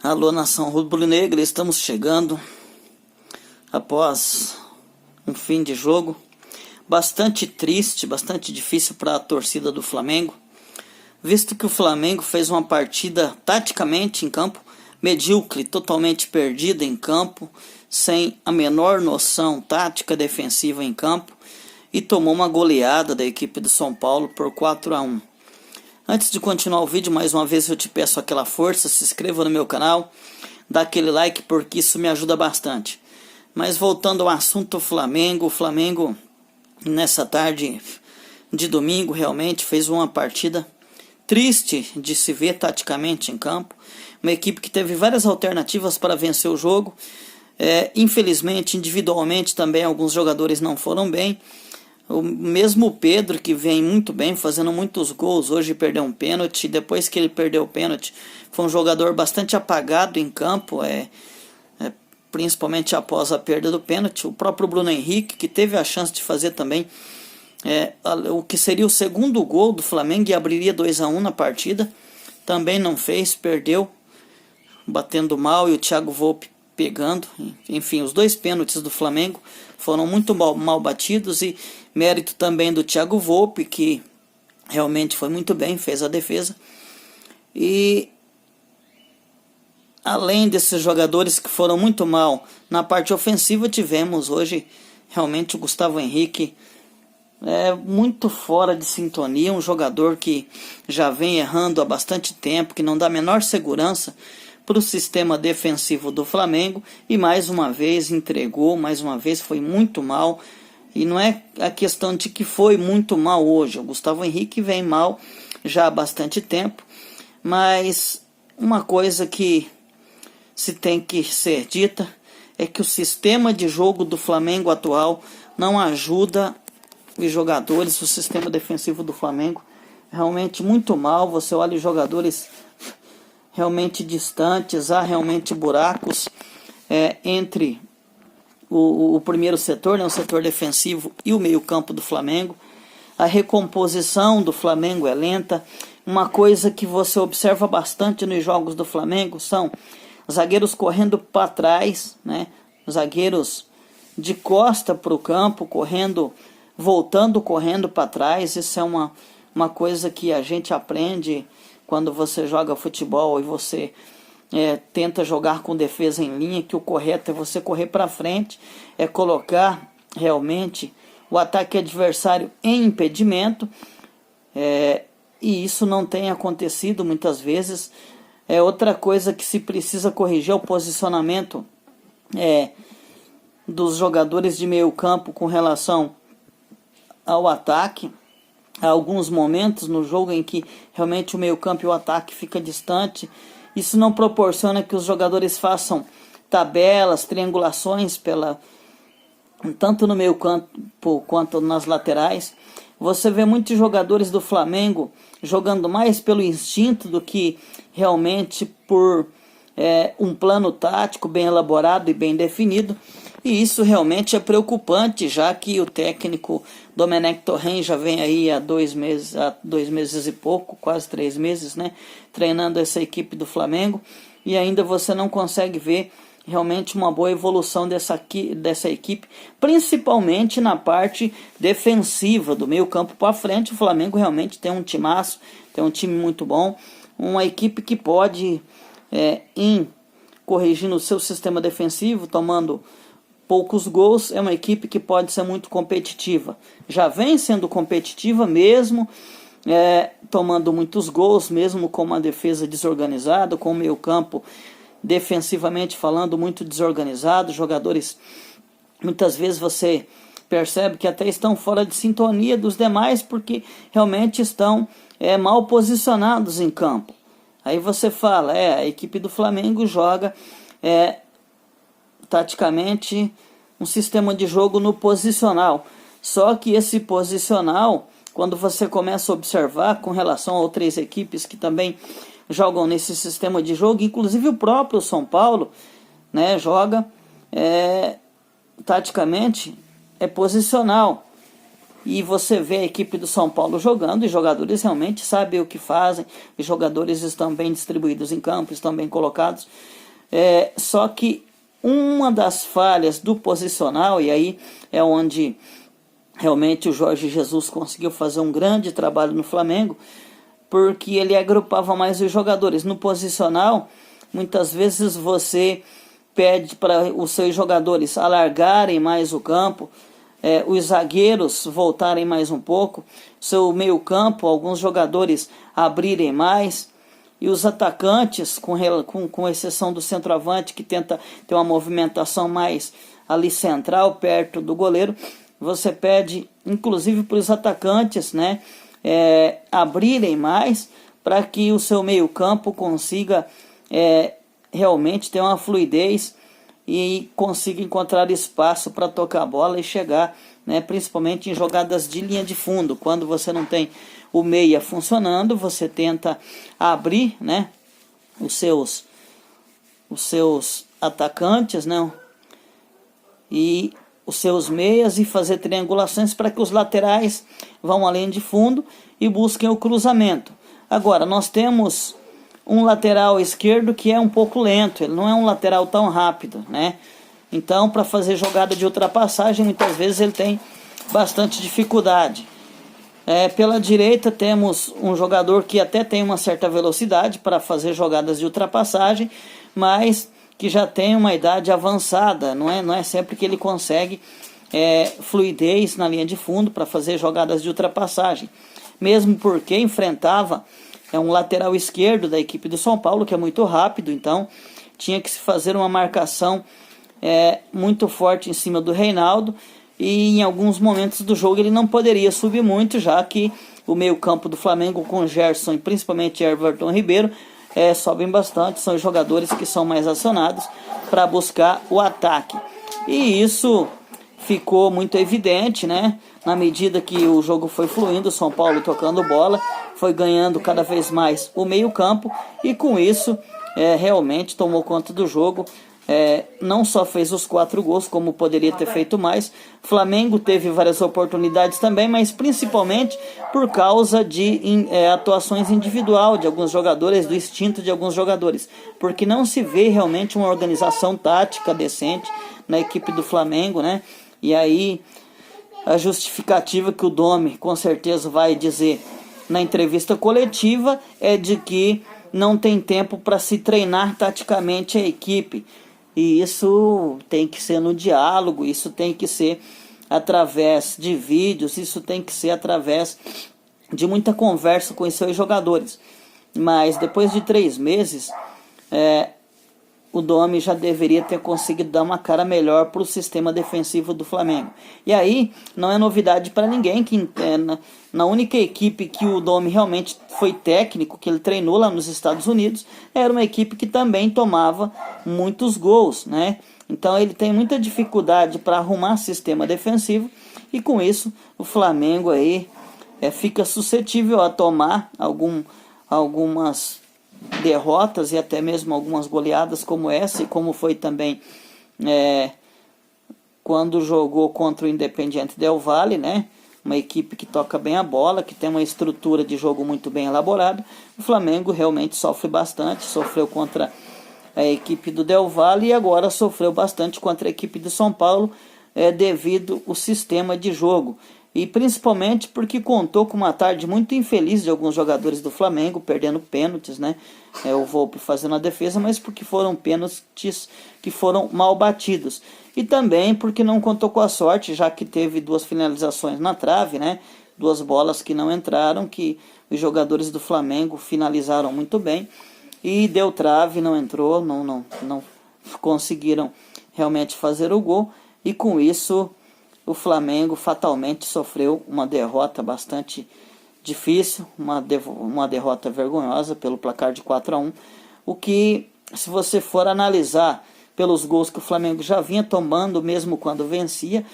Alô, nação rubro-negra, estamos chegando após um fim de jogo bastante triste, bastante difícil para a torcida do Flamengo, visto que o Flamengo fez uma partida taticamente em campo medíocre, totalmente perdida em campo, sem a menor noção tática defensiva em campo, e tomou uma goleada da equipe do São Paulo por 4-1. Antes de continuar o vídeo, mais uma vez eu te peço aquela força, se inscreva no meu canal, dá aquele like porque isso me ajuda bastante. Mas voltando ao assunto Flamengo, o Flamengo nessa tarde de domingo realmente fez uma partida triste de se ver taticamente em campo. Uma equipe que teve várias alternativas para vencer o jogo. Infelizmente, individualmente também alguns jogadores não foram bem. O mesmo Pedro, que vem muito bem, fazendo muitos gols, hoje perdeu um pênalti. Depois que ele perdeu o pênalti, foi um jogador bastante apagado em campo, principalmente após a perda do pênalti. O próprio Bruno Henrique, que teve a chance de fazer também o que seria o segundo gol do Flamengo e abriria 2-1 na partida, também não fez, perdeu, batendo mal, e o Thiago Volpi pegando. Enfim, os dois pênaltis do Flamengo foram muito mal batidos, e mérito também do Thiago Volpi, que realmente foi muito bem, fez a defesa. E além desses jogadores que foram muito mal na parte ofensiva, tivemos hoje realmente o Gustavo Henrique muito fora de sintonia, um jogador que já vem errando há bastante tempo, que não dá a menor segurança para o sistema defensivo do Flamengo, e mais uma vez entregou, mais uma vez foi muito mal. E não é a questão de que foi muito mal hoje, o Gustavo Henrique vem mal já há bastante tempo, mas uma coisa que se tem que ser dita é que o sistema de jogo do Flamengo atual não ajuda os jogadores. O sistema defensivo do Flamengo realmente muito mal. Você olha os jogadores realmente distantes, há realmente buracos entre o primeiro setor, o setor defensivo, e o meio campo do Flamengo. A recomposição do Flamengo é lenta. Uma coisa que você observa bastante nos jogos do Flamengo são zagueiros correndo para trás, zagueiros de costa para o campo, voltando correndo para trás. Isso é uma coisa que a gente aprende quando você joga futebol e você tenta jogar com defesa em linha, que o correto é você correr para frente, colocar realmente o ataque adversário em impedimento, e isso não tem acontecido muitas vezes. Outra coisa que se precisa corrigir é o posicionamento dos jogadores de meio campo com relação ao ataque. Há alguns momentos no jogo em que realmente o meio campo e o ataque fica distante. Isso não proporciona que os jogadores façam tabelas, triangulações tanto no meio campo quanto nas laterais. Você vê muitos jogadores do Flamengo jogando mais pelo instinto do que realmente por um plano tático bem elaborado e bem definido. E isso realmente é preocupante, já que o técnico Domenech Torrent já vem aí há 2 meses e pouco, quase 3 meses, treinando essa equipe do Flamengo, e ainda você não consegue ver realmente uma boa evolução dessa equipe, principalmente na parte defensiva, do meio campo para frente. O Flamengo realmente tem um timaço, tem um time muito bom, uma equipe que pode corrigindo o seu sistema defensivo, tomando poucos gols, é uma equipe que pode ser muito competitiva. Já vem sendo competitiva mesmo, tomando muitos gols, mesmo com uma defesa desorganizada, com o meio campo defensivamente falando muito desorganizado. Jogadores, muitas vezes você percebe que até estão fora de sintonia dos demais, porque realmente estão mal posicionados em campo. Aí você fala, a equipe do Flamengo joga taticamente um sistema de jogo no posicional. Só que esse posicional, quando você começa a observar com relação a outras equipes que também jogam nesse sistema de jogo, inclusive o próprio São Paulo, joga taticamente posicional. e você vê a equipe do São Paulo jogando, e jogadores realmente sabem o que fazem, os jogadores estão bem distribuídos em campo, estão bem colocados, só que uma das falhas do posicional, e aí é onde realmente o Jorge Jesus conseguiu fazer um grande trabalho no Flamengo, porque ele agrupava mais os jogadores. No posicional, muitas vezes você pede para os seus jogadores alargarem mais o campo, os zagueiros voltarem mais um pouco, seu meio campo, alguns jogadores abrirem mais, e os atacantes, com exceção do centroavante, que tenta ter uma movimentação mais ali central, perto do goleiro, você pede, inclusive para os atacantes, né, abrirem mais, para que o seu meio campo consiga realmente ter uma fluidez e consiga encontrar espaço para tocar a bola e chegar, né, principalmente em jogadas de linha de fundo. Quando você não tem o meia funcionando, você tenta abrir, né, os seus atacantes, né, e os seus meias, e fazer triangulações para que os laterais vão além de fundo e busquem o cruzamento. Agora, nós temos um lateral esquerdo que é um pouco lento, ele não é um lateral tão rápido, né? Então, para fazer jogada de ultrapassagem, muitas vezes ele tem bastante dificuldade. Pela direita temos um jogador que até tem uma certa velocidade para fazer jogadas de ultrapassagem, mas que já tem uma idade avançada, não é sempre que ele consegue fluidez na linha de fundo para fazer jogadas de ultrapassagem, mesmo porque enfrentava um lateral esquerdo da equipe do São Paulo, que é muito rápido, então tinha que se fazer uma marcação muito forte em cima do Reinaldo, e em alguns momentos do jogo ele não poderia subir muito, já que o meio campo do Flamengo com Gerson e principalmente Everton Ribeiro sobem bastante, são os jogadores que são mais acionados para buscar o ataque. E isso ficou muito evidente, né? Na medida que o jogo foi fluindo, o São Paulo tocando bola, foi ganhando cada vez mais o meio campo, e com isso realmente tomou conta do jogo. Não só fez os 4 gols, como poderia ter feito mais. O Flamengo teve várias oportunidades também, mas principalmente por causa de atuações individual de alguns jogadores, do instinto de alguns jogadores, porque não se vê realmente uma organização tática decente na equipe do Flamengo, né? E aí a justificativa que o Domi com certeza vai dizer na entrevista coletiva é de que não tem tempo para se treinar taticamente a equipe. E isso tem que ser no diálogo, isso tem que ser através de vídeos, isso tem que ser através de muita conversa com os seus jogadores. Mas depois de 3 meses, o Domi já deveria ter conseguido dar uma cara melhor para o sistema defensivo do Flamengo. E aí, não é novidade para ninguém que na única equipe que o Domi realmente foi técnico, que ele treinou lá nos Estados Unidos, era uma equipe que também tomava muitos gols, né? Então ele tem muita dificuldade para arrumar sistema defensivo, e com isso o Flamengo aí fica suscetível a tomar algumas derrotas e até mesmo algumas goleadas como essa, e como foi também quando jogou contra o Independiente Del Valle, né? Uma equipe que toca bem a bola, que tem uma estrutura de jogo muito bem elaborada. O Flamengo realmente sofre bastante, sofreu contra a equipe do Del Valle e agora sofreu bastante contra a equipe do São Paulo, devido ao sistema de jogo. E principalmente porque contou com uma tarde muito infeliz de alguns jogadores do Flamengo, perdendo pênaltis, né? O Volpi fazendo a defesa, mas porque foram pênaltis que foram mal batidos. E também porque não contou com a sorte, já que teve 2 finalizações na trave, né? 2 bolas que não entraram, que os jogadores do Flamengo finalizaram muito bem. E deu trave, não entrou, não conseguiram realmente fazer o gol. E com isso o Flamengo fatalmente sofreu uma derrota bastante difícil, uma derrota vergonhosa pelo placar de 4-1, o que, se você for analisar pelos gols que o Flamengo já vinha tomando, mesmo quando vencia,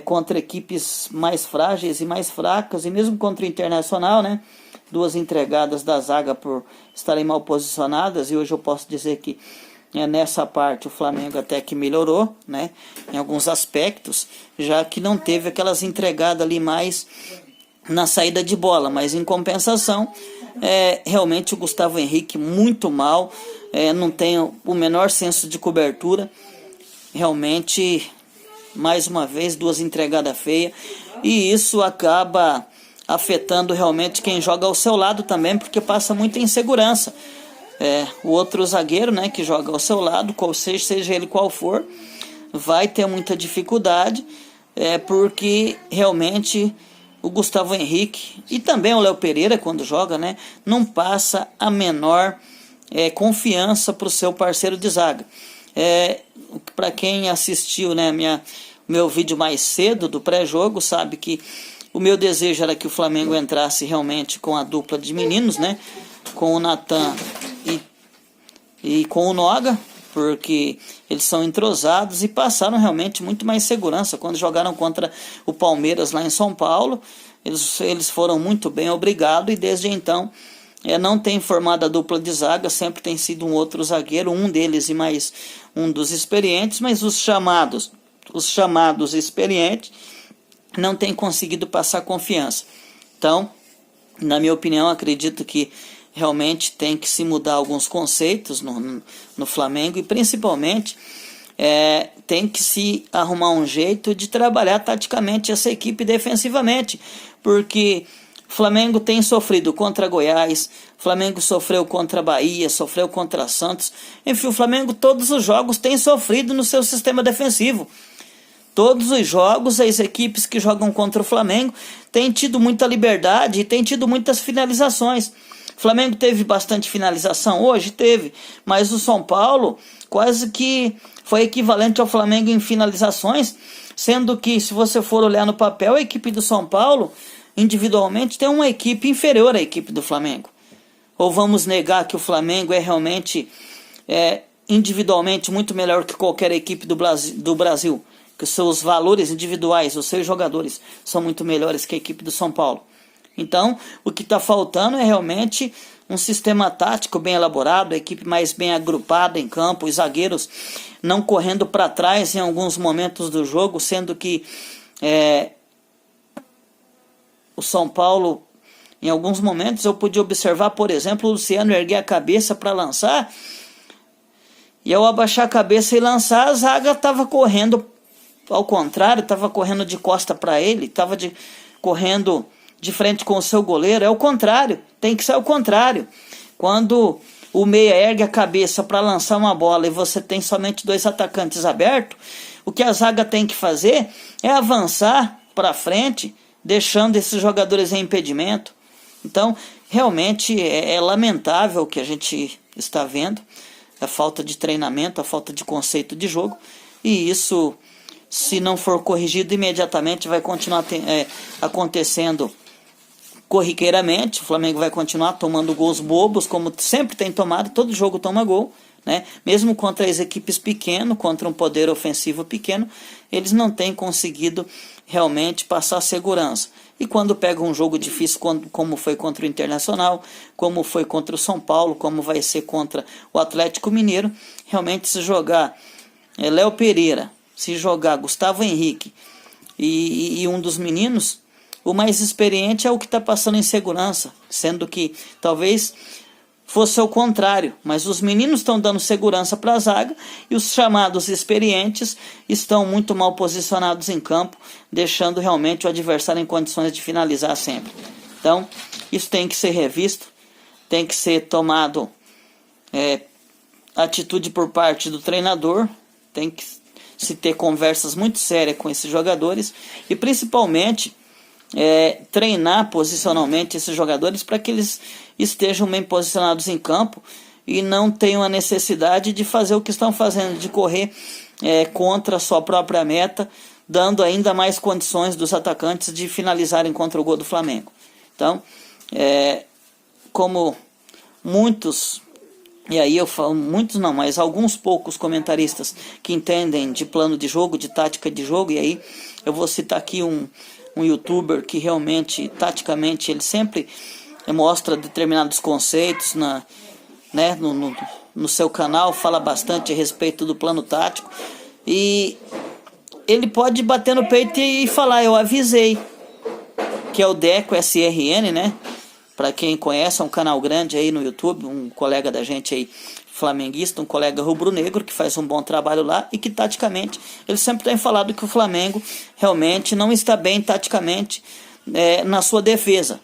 contra equipes mais frágeis e mais fracas, e mesmo contra o Internacional, né? 2 entregadas da zaga por estarem mal posicionadas, e hoje eu posso dizer que nessa parte o Flamengo até que melhorou, né, em alguns aspectos, já que não teve aquelas entregadas ali mais na saída de bola, mas em compensação, realmente o Gustavo Henrique muito mal, não tem o menor senso de cobertura, realmente, mais uma vez, 2 entregadas feias, e isso acaba afetando realmente quem joga ao seu lado também, porque passa muita insegurança. O outro zagueiro, né, que joga ao seu lado, seja ele qual for, vai ter muita dificuldade, porque realmente o Gustavo Henrique e também o Léo Pereira, quando joga, né, não passa a menor confiança para o seu parceiro de zaga. Para quem assistiu, né, meu vídeo mais cedo do pré-jogo, sabe que o meu desejo era que o Flamengo entrasse realmente com a dupla de meninos, né, com o Natan e com o Noga, porque eles são entrosados e passaram realmente muito mais segurança. Quando jogaram contra o Palmeiras lá em São Paulo, eles foram muito bem, obrigado, e desde então não tem formado a dupla de zaga, sempre tem sido um outro zagueiro, um deles e mais um dos experientes, mas os chamados experientes não têm conseguido passar confiança. Então, na minha opinião, acredito que realmente tem que se mudar alguns conceitos no Flamengo, e principalmente tem que se arrumar um jeito de trabalhar taticamente essa equipe defensivamente, porque o Flamengo tem sofrido contra Goiás, o Flamengo sofreu contra Bahia, sofreu contra Santos, enfim, o Flamengo todos os jogos tem sofrido no seu sistema defensivo. Todos os jogos, as equipes que jogam contra o Flamengo têm tido muita liberdade e têm tido muitas finalizações. O Flamengo teve bastante finalização hoje? Teve, mas o São Paulo quase que foi equivalente ao Flamengo em finalizações, sendo que, se você for olhar no papel, a equipe do São Paulo, individualmente, tem uma equipe inferior à equipe do Flamengo. Ou vamos negar que o Flamengo é realmente individualmente muito melhor que qualquer equipe do Brasil, que os seus valores individuais, os seus jogadores, são muito melhores que a equipe do São Paulo. Então, o que está faltando é realmente um sistema tático bem elaborado, a equipe mais bem agrupada em campo, os zagueiros não correndo para trás em alguns momentos do jogo, sendo que o São Paulo, em alguns momentos, eu podia observar, por exemplo, o Luciano erguer a cabeça para lançar, e ao abaixar a cabeça e lançar, a zaga estava correndo ao contrário, estava correndo de costa para ele, estava correndo de frente com o seu goleiro. É o contrário, tem que ser o contrário. Quando o meia ergue a cabeça para lançar uma bola e você tem somente 2 atacantes abertos, o que a zaga tem que fazer é avançar para frente, deixando esses jogadores em impedimento. Então, realmente é lamentável o que a gente está vendo, a falta de treinamento, a falta de conceito de jogo, e isso, se não for corrigido imediatamente, vai continuar acontecendo corriqueiramente. O Flamengo vai continuar tomando gols bobos, como sempre tem tomado, todo jogo toma gol, né? Mesmo contra as equipes pequenas, contra um poder ofensivo pequeno, eles não têm conseguido realmente passar segurança. E quando pega um jogo difícil, como foi contra o Internacional, como foi contra o São Paulo, como vai ser contra o Atlético Mineiro, realmente se jogar Léo Pereira, se jogar Gustavo Henrique e um dos meninos, o mais experiente é o que está passando insegurança, sendo que talvez fosse o contrário, mas os meninos estão dando segurança para a zaga e os chamados experientes estão muito mal posicionados em campo, deixando realmente o adversário em condições de finalizar sempre. Então, isso tem que ser revisto, tem que ser tomado atitude por parte do treinador, tem que se ter conversas muito sérias com esses jogadores e principalmente treinar posicionalmente esses jogadores para que eles estejam bem posicionados em campo e não tenham a necessidade de fazer o que estão fazendo, de correr contra a sua própria meta, dando ainda mais condições dos atacantes de finalizarem contra o gol do Flamengo. Então, como muitos, e aí eu falo muitos não, mas alguns poucos comentaristas que entendem de plano de jogo, de tática de jogo, e aí eu vou citar aqui um youtuber que realmente, taticamente, ele sempre mostra determinados conceitos no seu canal, fala bastante a respeito do plano tático. E ele pode bater no peito e falar, eu avisei. Que é o Deco SRN, né? Para quem conhece, é um canal grande aí no YouTube, um colega da gente aí, flamenguista, um colega rubro-negro que faz um bom trabalho lá e que taticamente, ele sempre tem falado que o Flamengo realmente não está bem taticamente na sua defesa.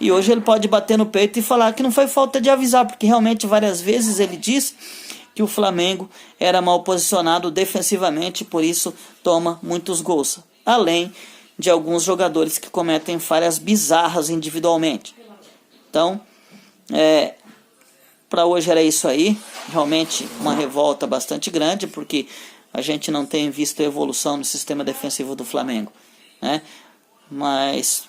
E hoje ele pode bater no peito e falar que não foi falta de avisar, porque realmente várias vezes ele disse que o Flamengo era mal posicionado defensivamente e por isso toma muitos gols. Além de alguns jogadores que cometem falhas bizarras individualmente. Então, para hoje era isso aí. Realmente uma revolta bastante grande, porque a gente não tem visto evolução no sistema defensivo do Flamengo, né? Mas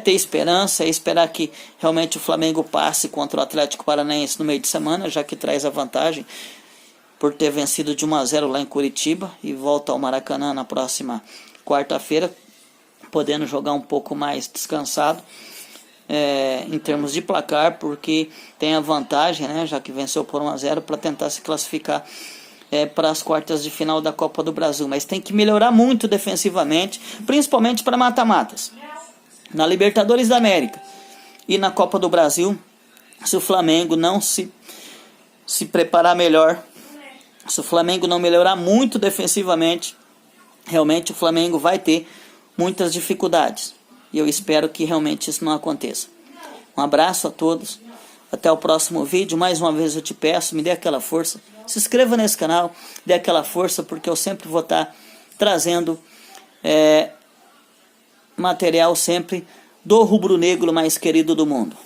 ter esperança, esperar que realmente o Flamengo passe contra o Atlético Paranaense no meio de semana, já que traz a vantagem por ter vencido de 1-0 lá em Curitiba e volta ao Maracanã na próxima quarta-feira, podendo jogar um pouco mais descansado em termos de placar, porque tem a vantagem, né, já que venceu por 1-0, para tentar se classificar para as quartas de final da Copa do Brasil. Mas tem que melhorar muito defensivamente, principalmente para mata-matas. Na Libertadores da América e na Copa do Brasil, se o Flamengo não se preparar melhor, se o Flamengo não melhorar muito defensivamente, realmente o Flamengo vai ter muitas dificuldades. E eu espero que realmente isso não aconteça. Um abraço a todos. Até o próximo vídeo. Mais uma vez eu te peço, me dê aquela força. Se inscreva nesse canal, dê aquela força, porque eu sempre vou estar trazendo material sempre do rubro-negro mais querido do mundo.